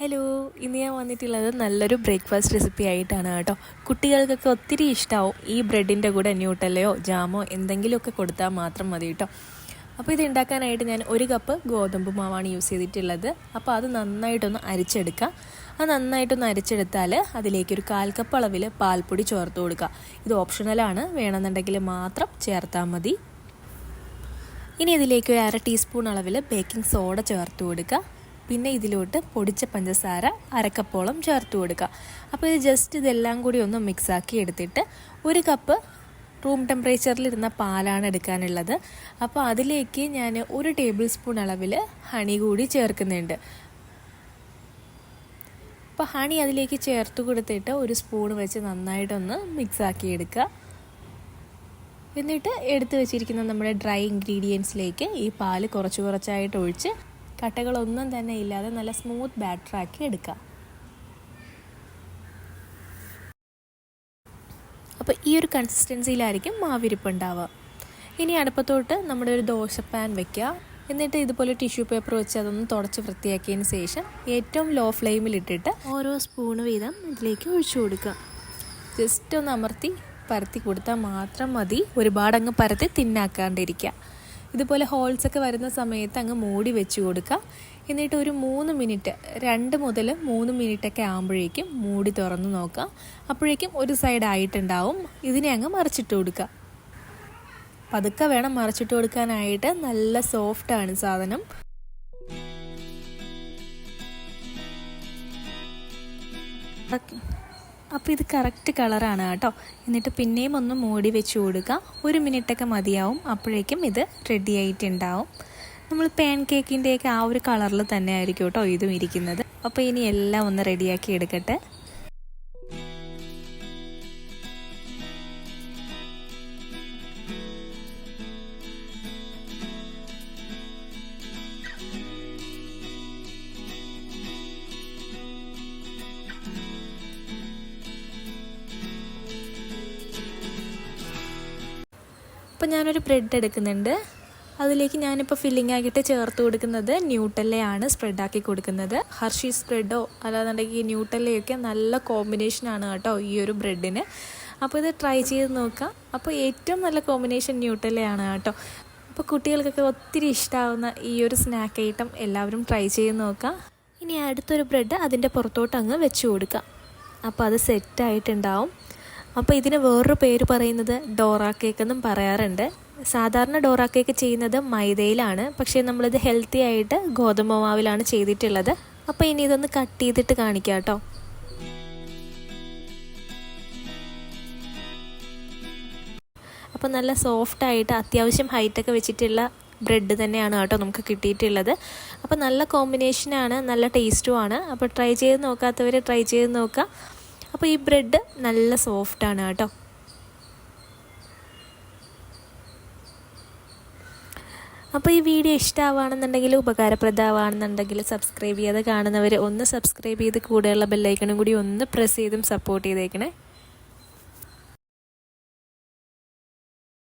Hello, ഇന്ന് ഞാൻ വന്നിട്ടുള്ളത് നല്ലൊരു ബ്രേക്ക്ഫാസ്റ്റ് റെസിപ്പി ആയിട്ടാണ് കേട്ടോ. കുട്ടികൾക്കൊക്കെ ഒത്തിരി ഇഷ്ടമാവും. ഈ ബ്രെഡിൻ്റെ കൂടെ ന്യൂട്ടല്ലയോ ജാമോ എന്തെങ്കിലുമൊക്കെ കൊടുത്താൽ മാത്രം മതി കേട്ടോ. അപ്പോൾ ഇത് ഉണ്ടാക്കാനായിട്ട് ഞാൻ 1 കപ്പ് ഗോതമ്പ് മാവാണ് യൂസ് ചെയ്തിട്ടുള്ളത്. അപ്പോൾ അത് നന്നായിട്ടൊന്ന് അരിച്ചെടുക്കാം. അത് നന്നായിട്ടൊന്ന് അരിച്ചെടുത്താൽ അതിലേക്ക് ഒരു 1/4 കപ്പ് അളവിൽ പാൽപ്പൊടി ചേർത്ത് കൊടുക്കുക. ഇത് ഓപ്ഷണലാണ്, വേണമെന്നുണ്ടെങ്കിൽ മാത്രം ചേർത്താൽ മതി. ഇനി ഇതിലേക്ക് ഒരു 1/2 ടീസ്പൂൺ അളവിൽ ബേക്കിംഗ് സോഡ ചേർത്ത് കൊടുക്കുക. പിന്നെ ഇതിലോട്ട് പൊടിച്ച പഞ്ചസാര 1/2 കപ്പോളം ചേർത്ത് കൊടുക്കുക. അപ്പോൾ ഇത് ജസ്റ്റ് ഇതെല്ലാം കൂടി ഒന്ന് മിക്സാക്കി എടുത്തിട്ട് 1 കപ്പ് റൂം ടെമ്പറേച്ചറിലിരുന്ന പാലാണ് എടുക്കാനുള്ളത്. അപ്പോൾ അതിലേക്ക് ഞാൻ 1 ടേബിൾ സ്പൂൺ അളവിൽ ഹണി കൂടി ചേർക്കുന്നുണ്ട്. അപ്പോൾ ഹണി അതിലേക്ക് ചേർത്ത് കൊടുത്തിട്ട് 1 സ്പൂൺ വെച്ച് നന്നായിട്ടൊന്ന് മിക്സാക്കി എടുക്കുക. എന്നിട്ട് എടുത്തു വെച്ചിരിക്കുന്ന നമ്മുടെ ഡ്രൈ ഇൻഗ്രീഡിയൻസിലേക്ക് ഈ പാല് കുറച്ചായിട്ട് ഒഴിച്ച് കട്ടകളൊന്നും തന്നെ ഇല്ലാതെ നല്ല സ്മൂത്ത് ബാറ്ററാക്കി എടുക്കുക. അപ്പോൾ ഈ ഒരു കൺസിസ്റ്റൻസിയിലായിരിക്കും മാവിരിപ്പ് ഉണ്ടാവുക. ഇനി അടുപ്പത്തോട്ട് നമ്മുടെ ഒരു ദോശ പാൻ വെക്കുക. എന്നിട്ട് ഇതുപോലെ ടിഷ്യൂ പേപ്പർ വെച്ച് അതൊന്ന് തുടച്ച് വൃത്തിയാക്കിയതിന് ശേഷം ഏറ്റവും ലോ ഫ്ലെയിമിലിട്ടിട്ട് ഓരോ സ്പൂൺ വീതം ഇതിലേക്ക് ഒഴിച്ചു കൊടുക്കുക. ജസ്റ്റ് ഒന്ന് അമർത്തി പരത്തി കൊടുത്താൽ മാത്രം മതി. ഒരുപാട് അങ്ങ് പരത്തി തിന്നാക്കാണ്ടിരിക്കുക. ഇതുപോലെ ഹോൾസൊക്കെ വരുന്ന സമയത്ത് അങ്ങ് മൂടി വെച്ച് കൊടുക്കുക. എന്നിട്ട് ഒരു 3 മിനിറ്റ് 2 മുതൽ 3 മിനിറ്റൊക്കെ ആകുമ്പോഴേക്കും മൂടി തുറന്ന് നോക്കുക. അപ്പോഴേക്കും ഒരു സൈഡ് ആയിട്ടുണ്ടാവും. ഇതിനെ അങ്ങ് മറിച്ചിട്ട് കൊടുക്കുക. പതുക്കെ വേണം മറിച്ചിട്ട് കൊടുക്കാനായിട്ട്. നല്ല സോഫ്റ്റാണ് സാധനം. അപ്പോൾ ഇത് കറക്റ്റ് കളറാണ് കേട്ടോ. എന്നിട്ട് പിന്നെയും ഒന്ന് മൂടി വെച്ച് കൊടുക്കുക. 1 മിനിറ്റൊക്കെ മതിയാവും. അപ്പോഴേക്കും ഇത് റെഡി ആയിട്ടുണ്ടാവും. നമ്മൾ പാൻ കേക്കിൻ്റെയൊക്കെ ആ ഒരു കളറിൽ തന്നെ ആയിരിക്കും കേട്ടോ ഇതും ഇരിക്കുന്നത്. അപ്പോൾ ഇനി എല്ലാം ഒന്ന് റെഡിയാക്കി എടുക്കട്ടെ. അപ്പോൾ ഞാനൊരു ബ്രെഡ് എടുക്കുന്നുണ്ട്. അതിലേക്ക് ഞാനിപ്പോൾ ഫില്ലിംഗ് ആക്കിയിട്ട് ചേർത്ത് കൊടുക്കുന്നത് ന്യൂട്ടല്ലയാണ് സ്പ്രെഡാക്കി കൊടുക്കുന്നത്. ഹർഷീസ് സ്പ്രെഡോ അല്ലാന്നുണ്ടെങ്കിൽ ന്യൂട്ടല്ലയൊക്കെ നല്ല കോമ്പിനേഷനാണ് കേട്ടോ ഈ ഒരു ബ്രെഡിന്. അപ്പോൾ ഇത് ട്രൈ ചെയ്ത് നോക്കാം. അപ്പോൾ ഏറ്റവും നല്ല കോമ്പിനേഷൻ ന്യൂട്ടല്ലയാണ് കേട്ടോ. അപ്പോൾ കുട്ടികൾക്കൊക്കെ ഒത്തിരി ഇഷ്ടമാവുന്ന ഈ ഒരു സ്നാക്ക് ഐറ്റം എല്ലാവരും ട്രൈ ചെയ്ത് നോക്കാം. ഇനി അടുത്തൊരു ബ്രെഡ് അതിൻ്റെ പുറത്തോട്ട് അങ്ങ് വെച്ച് കൊടുക്കാം. അപ്പോൾ അത് സെറ്റായിട്ടുണ്ടാവും. അപ്പോൾ ഇതിന് വേറൊരു പേര് പറയുന്നത് ഡോറ കേക്ക് എന്നും പറയാറുണ്ട്. സാധാരണ ഡോറ കേക്ക് ചെയ്യുന്നത് മൈദയിലാണ്, പക്ഷേ നമ്മളിത് ഹെൽത്തി ആയിട്ട് ഗോതമ്പ് മാവിലാണ് ചെയ്തിട്ടുള്ളത്. അപ്പോൾ ഇനി ഇതൊന്ന് കട്ട് ചെയ്തിട്ട് കാണിക്കാം കേട്ടോ. അപ്പോൾ നല്ല സോഫ്റ്റായിട്ട് അത്യാവശ്യം ഹൈറ്റൊക്കെ വെച്ചിട്ടുള്ള ബ്രെഡ് തന്നെയാണ് കേട്ടോ നമുക്ക് കിട്ടിയിട്ടുള്ളത്. അപ്പോൾ നല്ല കോമ്പിനേഷനാണ്, നല്ല ടേസ്റ്റുമാണ്. അപ്പോൾ ട്രൈ ചെയ്ത് നോക്കാത്തവർ ട്രൈ ചെയ്ത് നോക്കുക. അപ്പോൾ ഈ ബ്രെഡ് നല്ല സോഫ്റ്റാണ് കേട്ടോ. അപ്പോൾ ഈ വീഡിയോ ഇഷ്ടമാവുകയാണെന്നുണ്ടെങ്കിൽ ഉപകാരപ്രദമാണെന്നുണ്ടെങ്കിൽ സബ്സ്ക്രൈബ് ചെയ്യാതെ കാണുന്നവർ ഒന്ന് സബ്സ്ക്രൈബ് ചെയ്ത് കൂടെയുള്ള ബെല്ലൈക്കണും കൂടി ഒന്ന് പ്രസ് ചെയ്തും സപ്പോർട്ട് ചെയ്തേക്കണേ.